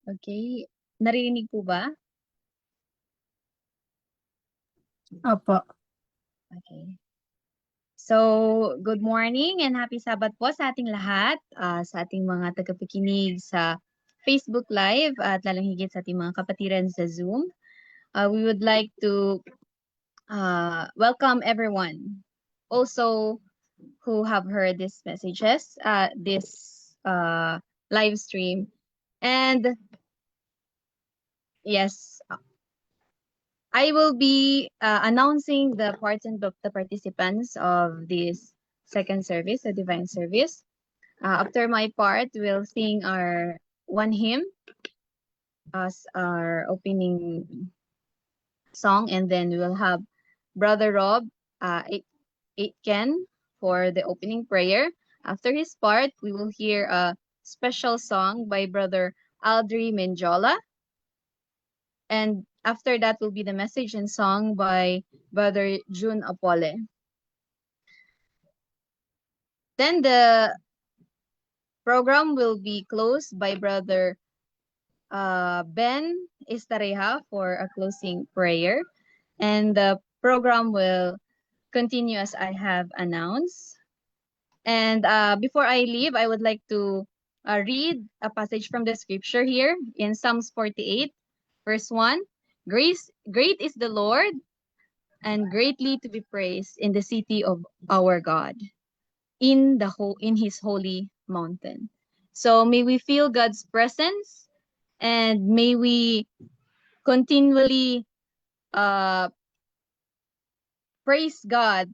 Okay. Narinig po ba? Opo. Okay. So, good morning and happy Sabat po sa ating lahat, sa ating mga tagapakinig sa Facebook Live at lalong higit sa ating mga kapatiran sa Zoom. We would like to welcome everyone also who have heard these messages, this live stream. And yes, I will be announcing the parts and the participants of this second service, the divine service. After my part, we'll sing our one hymn as our opening song, and then we'll have Brother Rob, Aitken for the opening prayer. After his part, we will hear a special song by Brother Aldri Menjola. And after that will be the message and song by Brother June Apole. Then the program will be closed by Brother Ben Estareja for a closing prayer. And the program will continue as I have announced. And before I leave, I would like to read a passage from the scripture here in Psalms 48, verse 1. Great is the Lord and greatly to be praised in the city of our God, in his holy mountain. So may we feel God's presence and may we continually uh, praise God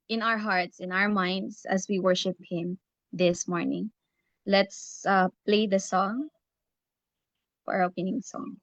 in our hearts, in our minds as we worship him this morning. Let's play the song for our opening song.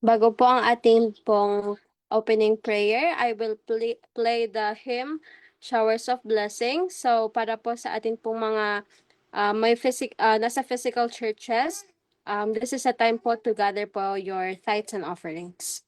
Bago po ang ating pong opening prayer, I will play the hymn, Showers of Blessing. So, para po sa ating pong mga nasa physical churches, This is a time po to gather po your tithes and offerings.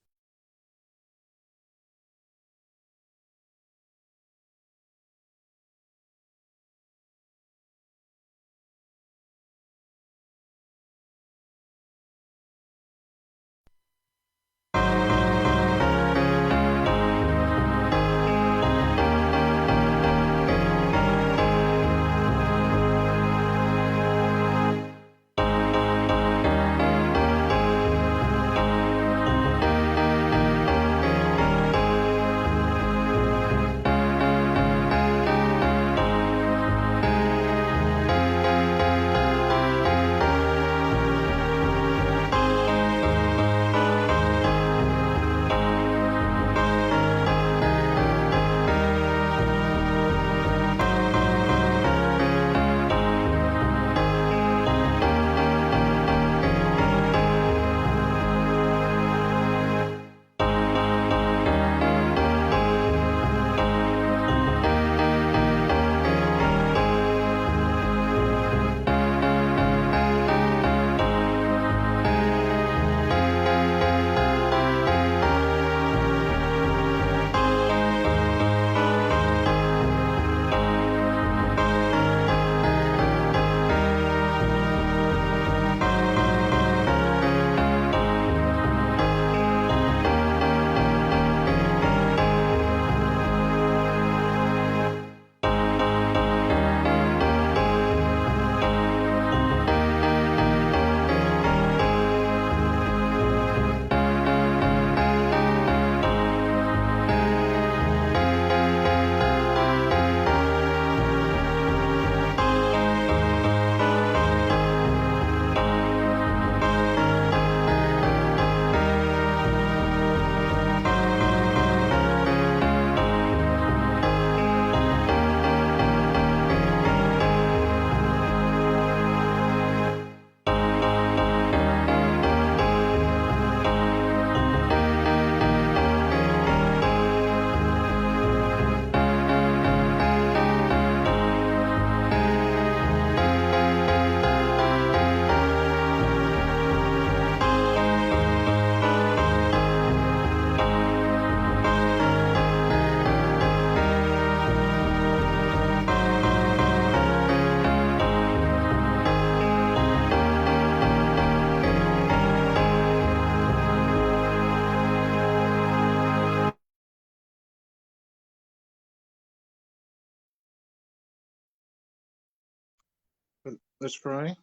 Let's pray.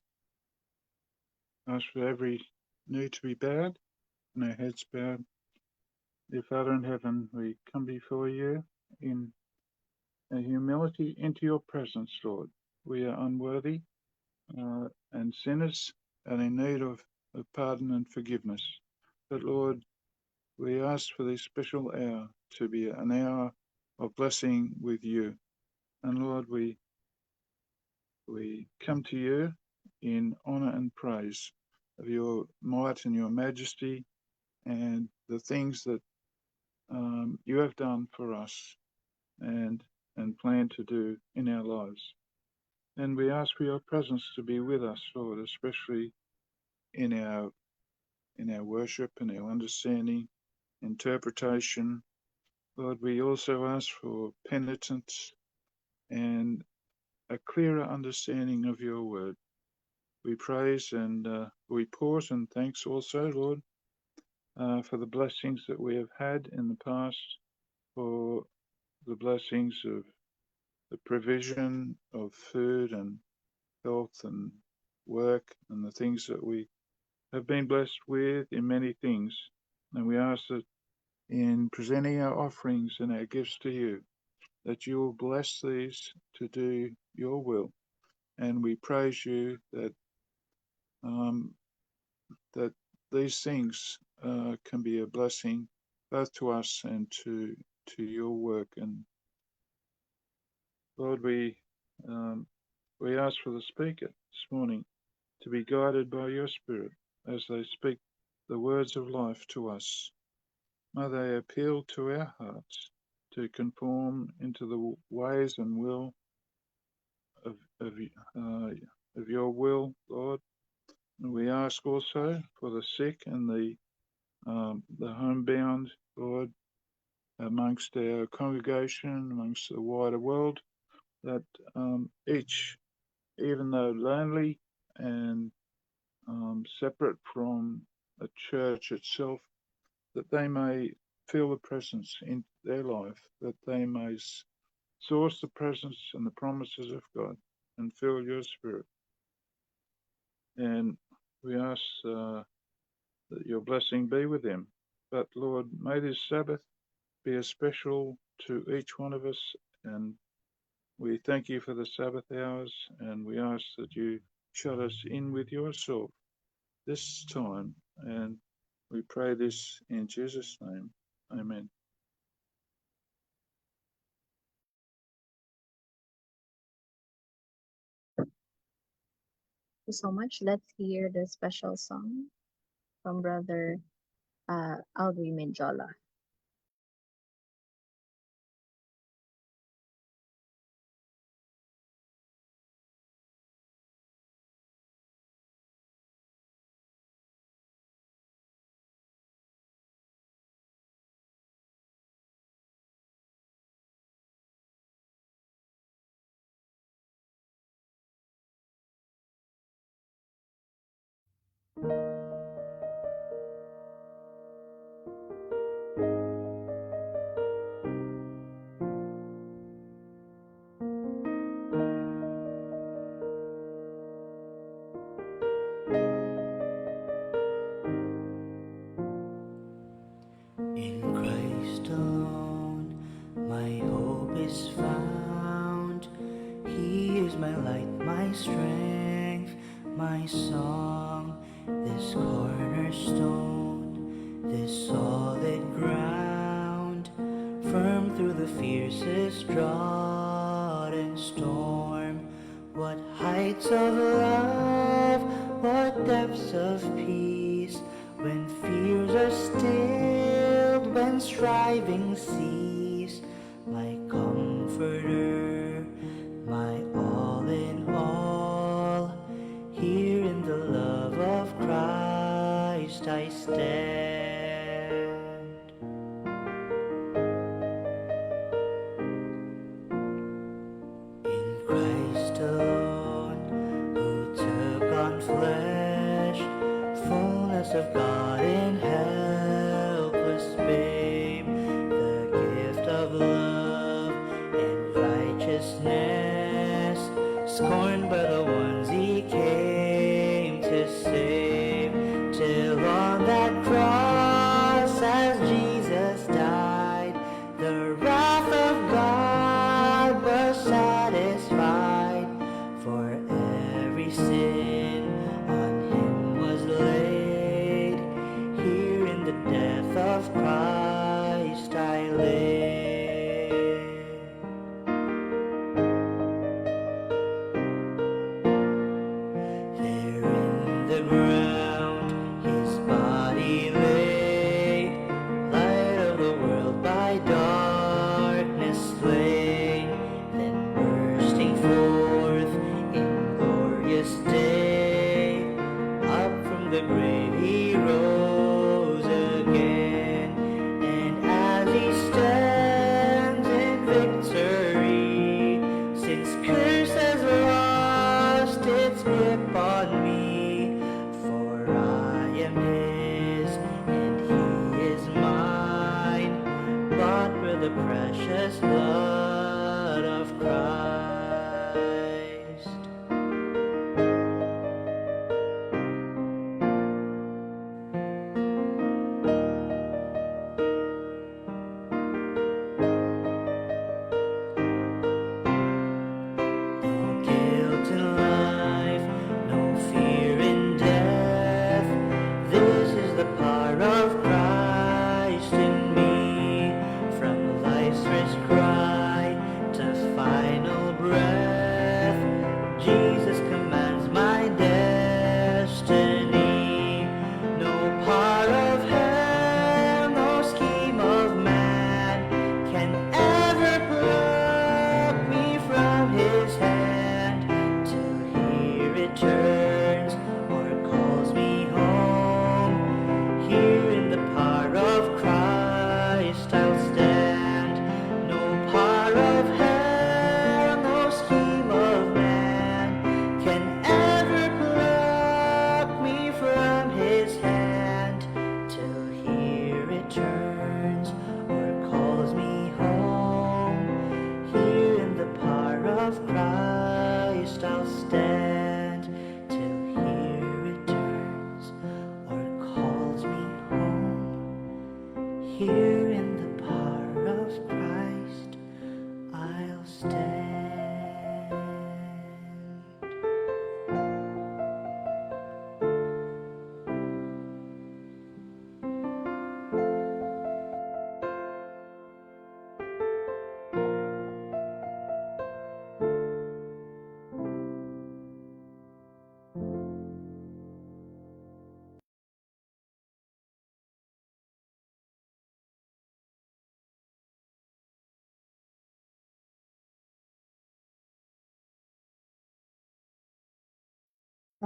Ask for every need to be bowed and our heads bowed. Dear Father in heaven, we come before you in humility into your presence, Lord. We are unworthy and sinners and in need of pardon and forgiveness. But Lord, we ask for this special hour to be an hour of blessing with you. And Lord, we come to you in honor and praise of your might and your majesty and the things that you have done for us and plan to do in our lives. And we ask for your presence to be with us, Lord, especially in our worship and our understanding, interpretation. Lord, we also ask for penitence and a clearer understanding of your word. We praise and we pause and thanks also, Lord, for the blessings that we have had in the past, for the blessings of the provision of food and health and work and the things that we have been blessed with in many things. And we ask that in presenting our offerings and our gifts to you, that you will bless these to do your will. And we praise you that that these things can be a blessing both to us and to your work. And Lord, we ask for the speaker this morning to be guided by your Spirit as they speak the words of life to us. May they appeal to our hearts to conform into the ways and will of your will, Lord, We ask also for the sick and the homebound, Lord, amongst our congregation, amongst the wider world, that each, even though lonely and separate from the church itself, that they may feel the presence in their life, that they may source the presence and the promises of God and feel your spirit. And we ask that your blessing be with them. But Lord, may this Sabbath be a special to each one of us, and we thank you for the Sabbath hours, and we ask that you shut us in with yourself this time, and we pray this in Jesus' name. Amen. Thank you so much. Let's hear the special song from Brother Alvin Menjola. In Christ alone, my hope is found. He is my light, my strength, my song. This cornerstone, this solid ground, firm through the fiercest drought and storm. What heights of love, what depths of peace, when fears are stilled, when striving cease. My comforter, my all in all, here in the love of Christ I stand. In Christ alone, who took on flesh, fullness of God in helpless babe, the gift of love and righteousness, scorned by the ones he came to save, till on that cross as Jesus died, the wrath of God was satisfied, for every sin on him was laid. Here in the death of Christ I live. stand till He returns or calls me home. Here in the power of Christ, I'll stand.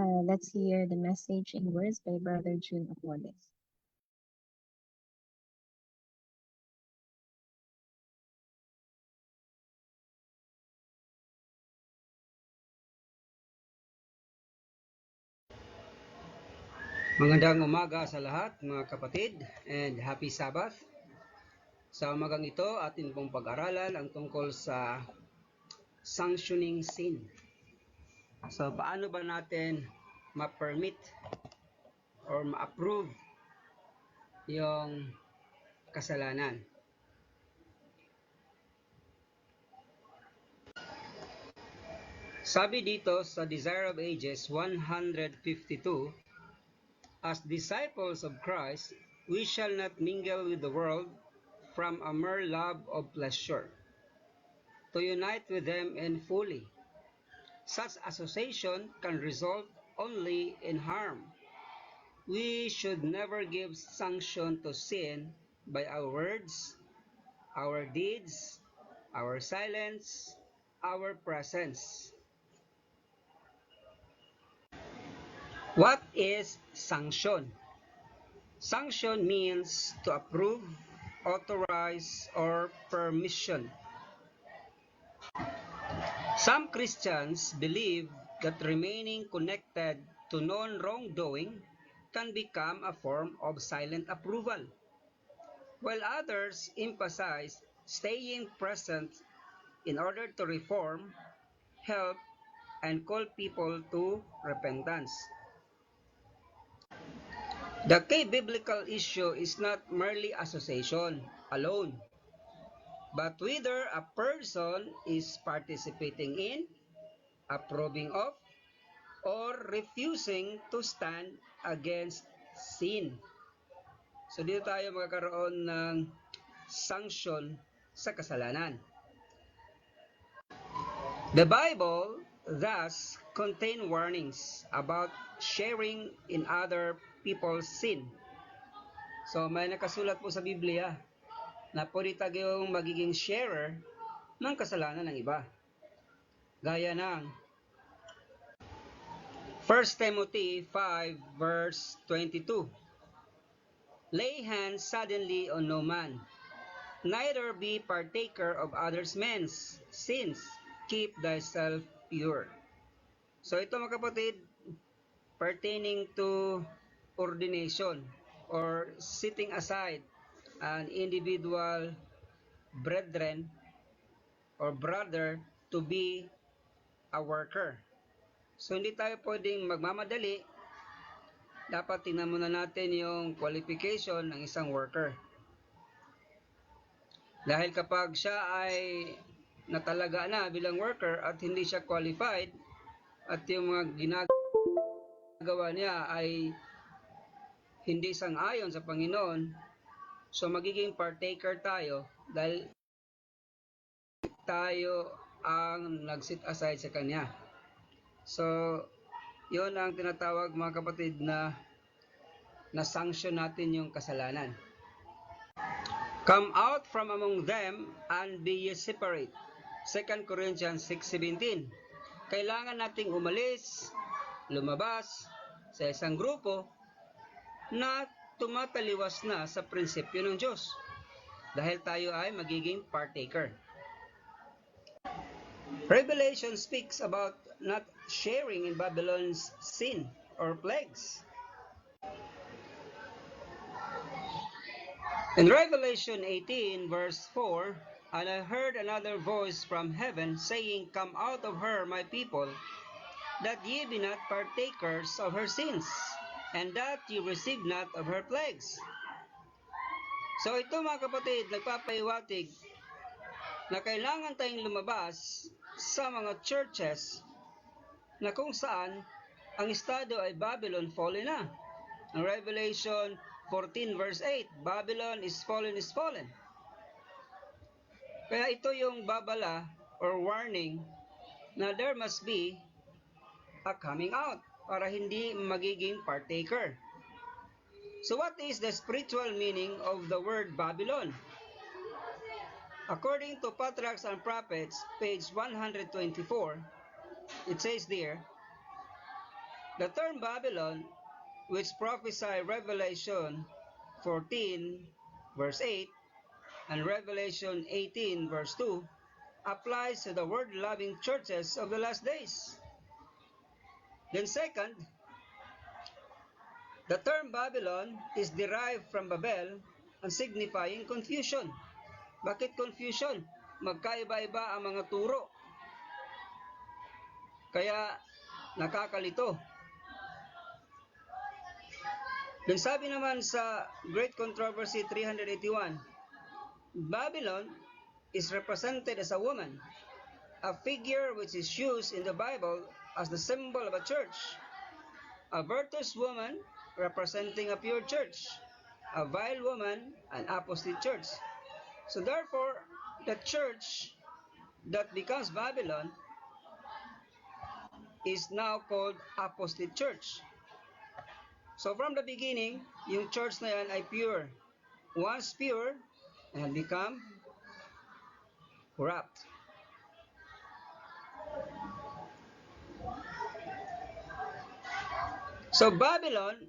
Let's hear the message in words by Brother June Apoles. Magandang umaga sa lahat mga kapatid and happy Sabbath. Sa umagang ito atin pong pag-aralan ang tungkol sa sanctioning sin. So paano ba natin ma-permit or ma-approve yung kasalanan? Sabi dito sa Desire of Ages 152, as disciples of Christ, we shall not mingle with the world from a mere love of pleasure, to unite with them in fully. Such association can result only in harm. We should never give sanction to sin by our words, our deeds, our silence, our presence. What is sanction? Sanction means to approve, authorize, or permission. Some Christians believe that remaining connected to non-wrongdoing can become a form of silent approval, while others emphasize staying present in order to reform, help, and call people to repentance. The key biblical issue is not merely association alone, but whether a person is participating in, approving of, or refusing to stand against sin. So dito tayo magkakaroon ng sanction sa kasalanan. The Bible thus contains warnings about sharing in other people's sin. So may nakasulat po sa Biblia na pwede tayong magiging sharer ng kasalanan ng iba. Gaya ng 1 Timothy 5 verse 22. Lay hands suddenly on no man, neither be partaker of others' men's sins. Keep thyself pure. So ito mga kapatid, pertaining to ordination or setting aside an individual brethren or brother to be a worker. So hindi tayo pwedeng magmamadali. Dapat tingnan muna natin yung qualification ng isang worker. Dahil kapag siya ay natalaga na bilang worker at hindi siya qualified at yung mga ginagawa niya ay hindi sang-ayon sa Panginoon, so magiging partaker tayo dahil tayo ang nag-set aside sa kanya. So, yun ang tinatawag mga kapatid na sanction natin yung kasalanan. Come out from among them and be ye separate. 2 Corinthians 6:17. Kailangan nating umalis, lumabas sa isang grupo na tumataliwas na sa prinsipyo ng Diyos dahil tayo ay magiging partaker. Revelation speaks about not sharing in Babylon's sin or plagues. In Revelation 18 verse 4, and I heard another voice from heaven saying, Come out of her, my people, that ye be not partakers of her sins, and that ye receive not of her plagues. So ito mga kapatid, nagpapahiwatig na kailangan tayong lumabas sa mga churches na kung saan ang estado ay Babylon fallen na. Ang Revelation 14 verse 8, Babylon is fallen. Kaya ito yung babala or warning na there must be a coming out para hindi magiging partaker. So what is the spiritual meaning of the word Babylon? According to Patriarchs and Prophets, page 124, it says there, the term Babylon, which prophesy Revelation 14 verse 8 and Revelation 18 verse 2, applies to the word-loving churches of the last days. Then second, the term Babylon is derived from Babel and signifying confusion. Bakit confusion? Magkaiba-iba ang mga turo. Kaya nakakalito. Then sabi naman sa Great Controversy 381, Babylon is represented as a woman, a figure which is used in the Bible as the symbol of a church, a virtuous woman representing a pure church, a vile woman, an apostate church. So therefore, the church that becomes Babylon is now called apostate church. So from the beginning, yung church na yan ay pure. Once pure, and become corrupt. So Babylon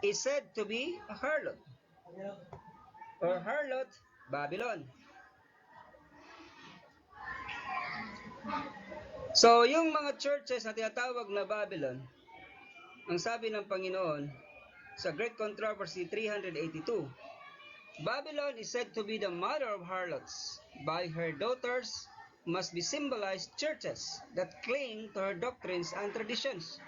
is said to be a harlot, or harlot Babylon. So yung mga churches na tinatawag na Babylon, ang sabi ng Panginoon sa Great Controversy 382, Babylon is said to be the mother of harlots. By her daughters must be symbolized churches that cling to her doctrines and traditions.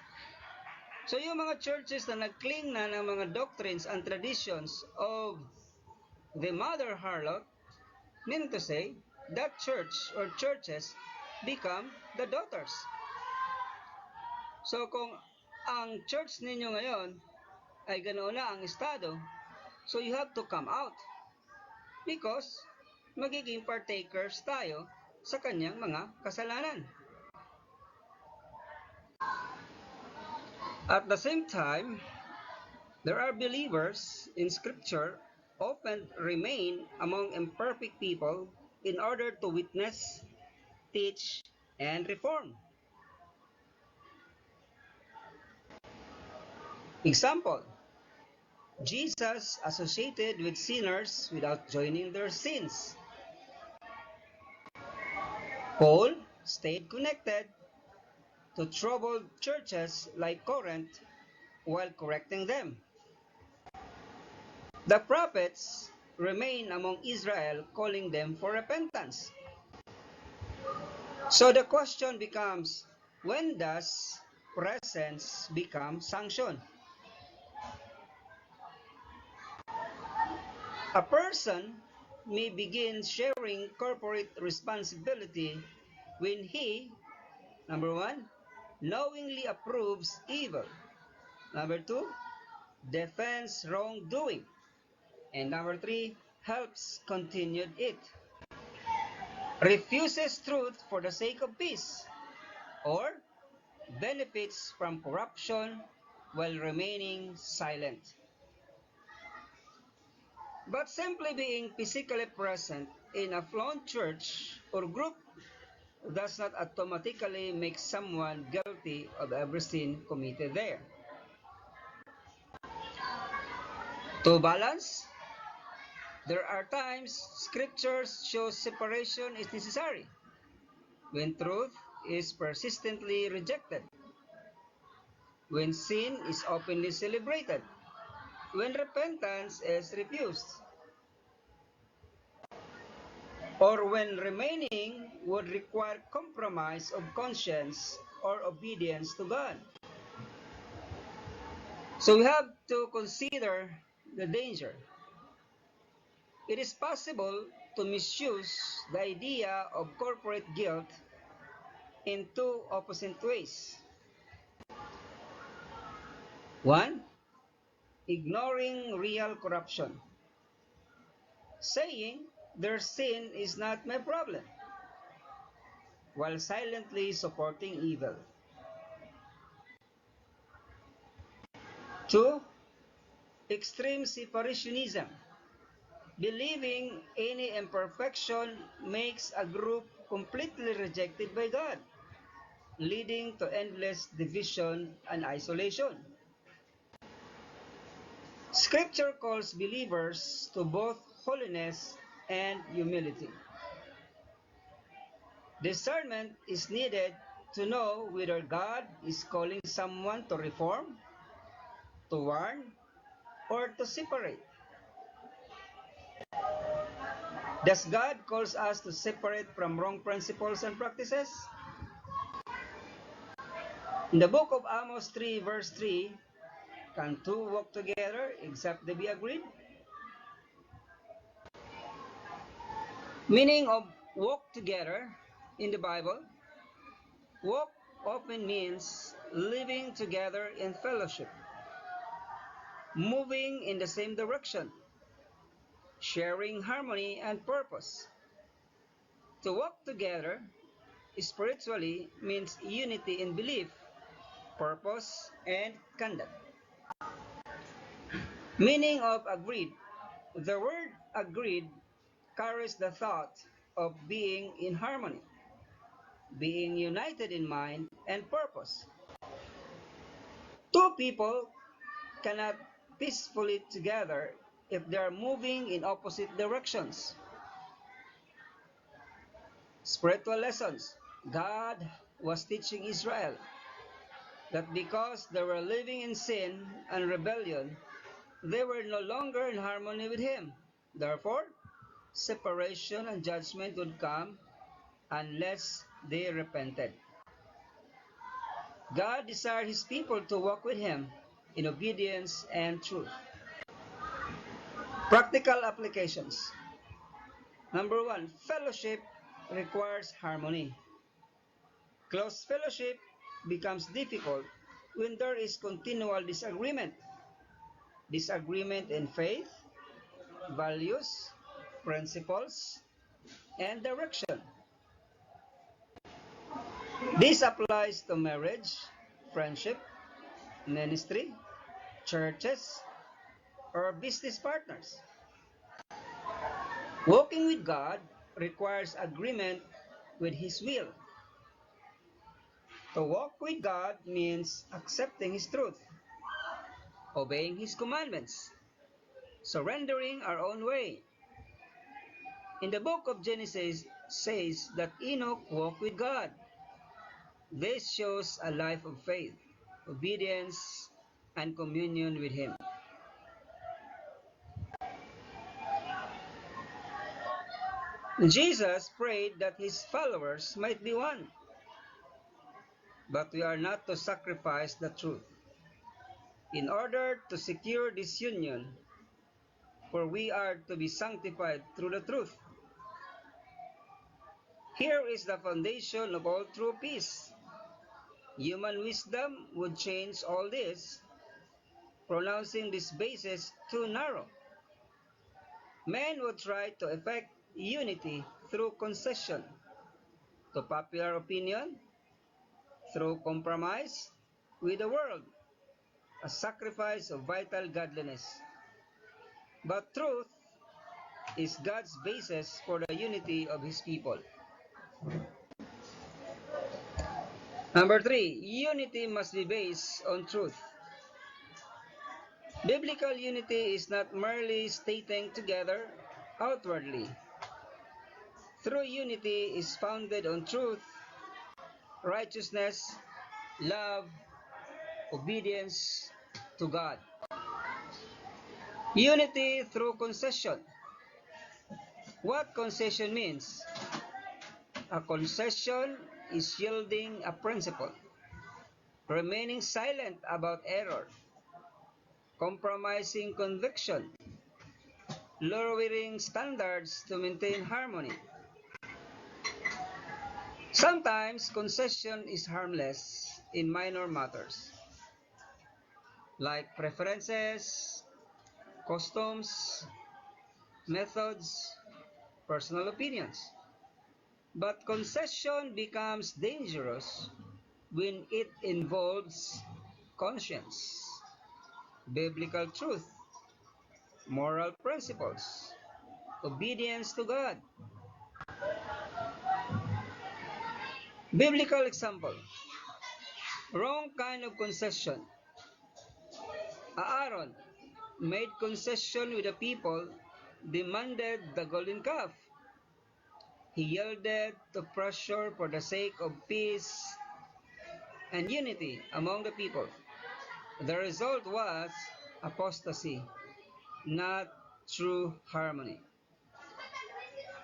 So yung mga churches na nagcling na ng mga doctrines and traditions of the mother harlot, meaning to say, that church or churches become the daughters. So kung ang church ninyo ngayon ay ganoon na ang estado, so you have to come out because magiging partakers tayo sa kanyang mga kasalanan. At the same time, there are believers in Scripture often remain among imperfect people in order to witness, teach, and reform. Example, Jesus associated with sinners without joining their sins. Paul stayed connected to troubled churches like Corinth while correcting them. The prophets remain among Israel, calling them for repentance. So the question becomes, when does presence become sanction? A person may begin sharing corporate responsibility when he, number one, knowingly approves evil. Number two, defends wrongdoing. And number three, helps continue it. Refuses truth for the sake of peace, or benefits from corruption while remaining silent. But simply being physically present in a flown church or group does not automatically make someone guilty of every sin committed there. To balance, there are times scriptures show separation is necessary when truth is persistently rejected, when sin is openly celebrated, when repentance is refused, or when remaining would require compromise of conscience or obedience to God. So we have to consider the danger. It is possible to misuse the idea of corporate guilt in two opposite ways. One, ignoring real corruption, saying their sin is not my problem, while silently supporting evil. Two, extreme separationism, believing any imperfection makes a group completely rejected by God, leading to endless division and isolation. Scripture calls believers to both holiness and humility. Discernment is needed to know whether God is calling someone to reform, to warn, or to separate. Does God calls us to separate from wrong principles and practices? In the book of Amos 3 verse 3, can two walk together except they be agreed? Meaning of walk together in the Bible, walk often means living together in fellowship, moving in the same direction, sharing harmony and purpose. To walk together spiritually means unity in belief, purpose, and conduct. Meaning of agreed. The word agreed carries the thought of being in harmony, being united in mind and purpose. Two people cannot peacefully together if they are moving in opposite directions. Spiritual lessons. God was teaching Israel that because they were living in sin and rebellion, they were no longer in harmony with Him. Therefore, separation and judgment would come unless they repented. God desired His people to walk with Him in obedience and truth. Practical applications. Number one, fellowship requires harmony. Close fellowship becomes difficult when there is continual disagreement. Disagreement in faith, values, principles, and direction. This applies to marriage, friendship, ministry, churches, or business partners. Walking with God requires agreement with His will. To walk with God means accepting His truth, obeying His commandments, surrendering our own way. In the book of Genesis says that Enoch walked with God. This shows a life of faith, obedience, and communion with Him. Jesus prayed that His followers might be one, but we are not to sacrifice the truth. In order to secure this union, for we are to be sanctified through the truth. Here is the foundation of all true peace. Human wisdom would change all this, pronouncing this basis too narrow. Men would try to effect unity through concession to popular opinion, through compromise with the world, a sacrifice of vital godliness. But truth is God's basis for the unity of His people. Number three, unity must be based on truth. Biblical unity is not merely stating together outwardly. True unity is founded on truth, righteousness, love, obedience to God. Unity through concession. What concession means? A concession is yielding a principle. remaining silent about error, compromising conviction, lowering standards to maintain harmony. Sometimes concession is harmless in minor matters, like preferences, customs, methods, personal opinions. But concession becomes dangerous when it involves conscience, biblical truth, moral principles, obedience to God. Biblical example, wrong kind of concession. Aaron made concession with the people, demanded the golden calf. He yielded to pressure for the sake of peace and unity among the people. The result was apostasy, not true harmony.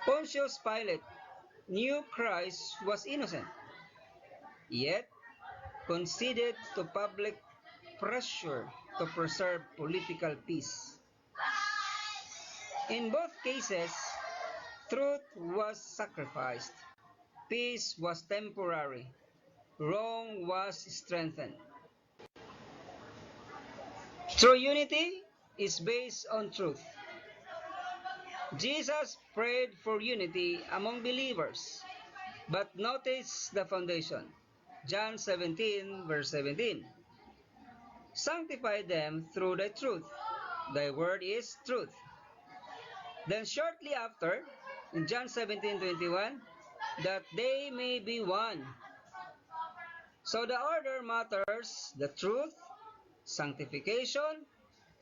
Pontius Pilate knew Christ was innocent, yet conceded to public pressure to preserve political peace. In both cases, truth was sacrificed, peace was temporary, wrong was strengthened. True unity is based on truth. Jesus prayed for unity among believers, but notice the foundation. John 17, verse 17. Sanctify them through the truth. Thy word is truth. Then shortly after, in John 17:21, that they may be one. So the order matters, the truth, sanctification,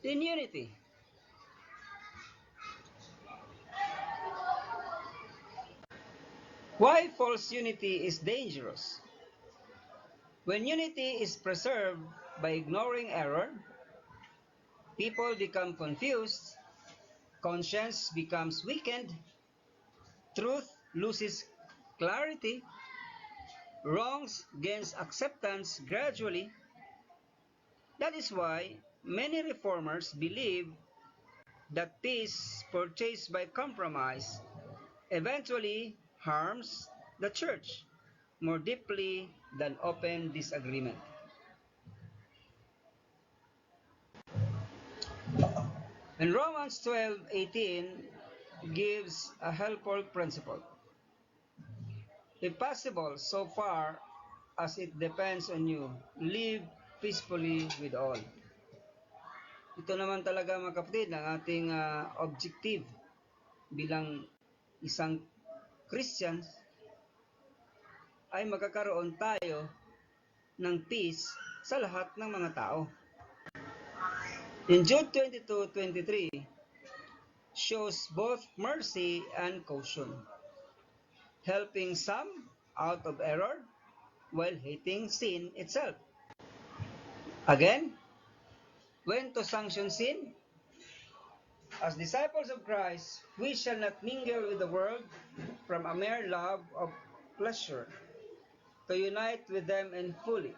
then unity. Why false unity is dangerous? When unity is preserved by ignoring error, people become confused, conscience becomes weakened, truth loses clarity, wrongs gains acceptance gradually. That is why many reformers believe that peace purchased by compromise eventually harms the church more deeply than open disagreement. And Romans 12:18 gives a helpful principle. If possible, so far as it depends on you, live peacefully with all. Ito naman talaga mga kapatid ang ating objective bilang isang Christian ay magkakaroon tayo ng peace sa lahat ng mga tao. In Jude 22:23 shows both mercy and caution, helping some out of error while hating sin itself. Again, when to sanction sin? As disciples of Christ, we shall not mingle with the world from a mere love of pleasure to unite with them in fully.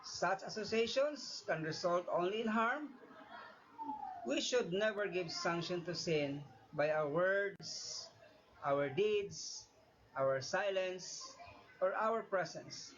Such associations can result only in harm. We should never give sanction to sin by our words, our deeds, our silence, or our presence.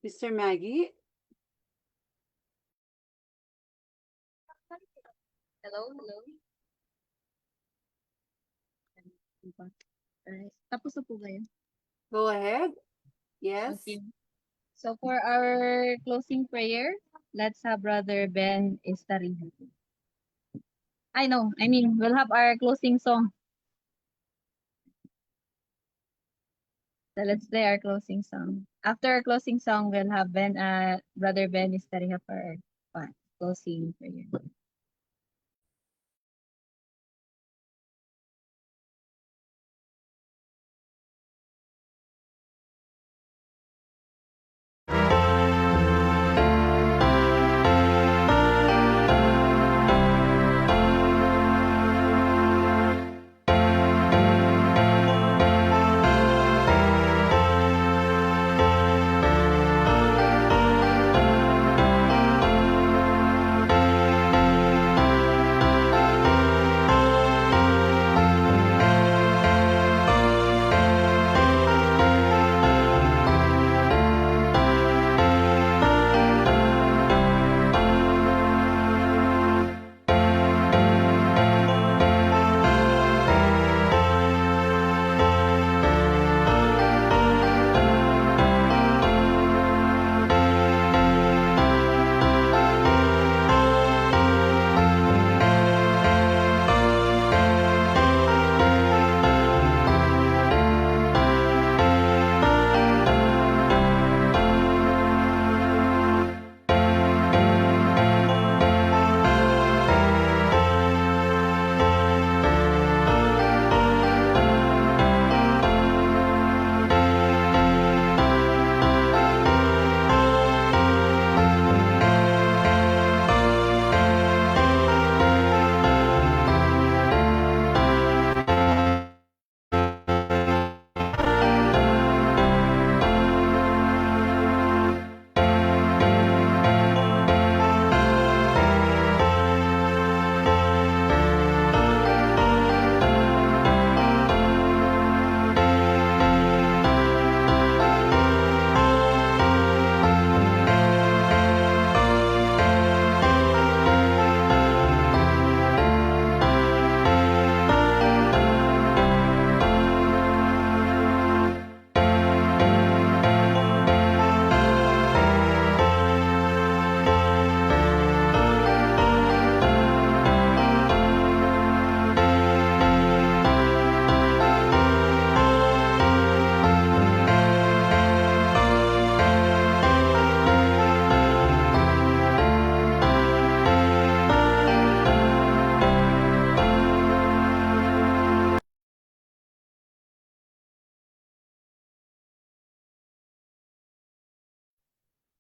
Mr. Maggie? Hello, hello. Alright. Tapos na po ba yun? Go ahead. Yes. Okay. So for our closing prayer, let's have Brother Ben Estarijo. I know, I mean, we'll have our closing song. So let's play our closing song. After our closing song, we'll have Brother Ben Estarijo for our closing prayer.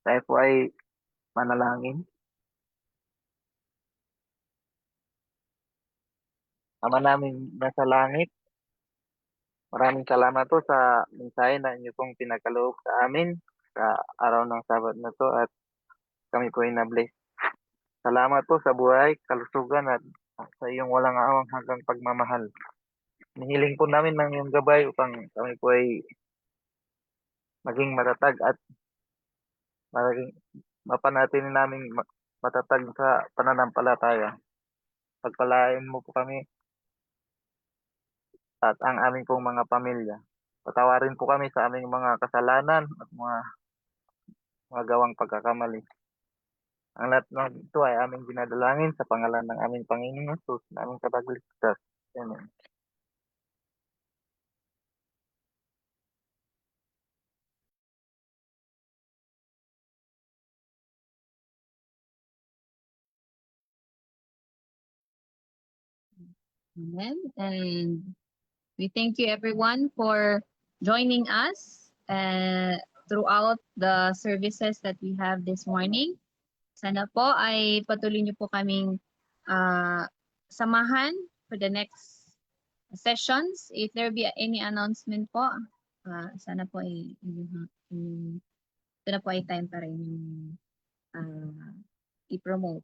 Tayo po ay manalangin. Ama namin nasa langit, maraming salamat po sa mensahe na inyo pong pinagkaloob sa amin sa araw ng Sabat na to at kami po ay na-bless. Salamat po sa buhay, kalusugan at sa iyong walang awang hanggang pagmamahal. Nihiling po namin ng iyong gabay upang kami po ay maging matatag at mapanatili namin matatag sa pananampalataya. Pagpalain mo po kami at ang aming pong mga pamilya. Patawarin po kami sa aming mga kasalanan at mga gawang pagkakamali. Ang lahat ng ito ay aming dinadalangin sa pangalan ng aming Panginoong Hesus na aming Tagapagligtas. Amen. Amen. And we thank you everyone for joining us throughout the services that we have this morning. Sana po ay patuloy niyo po kaming samahan for the next sessions. If there be any announcement po, sana po ay ito na po ay time para inyong i-promote.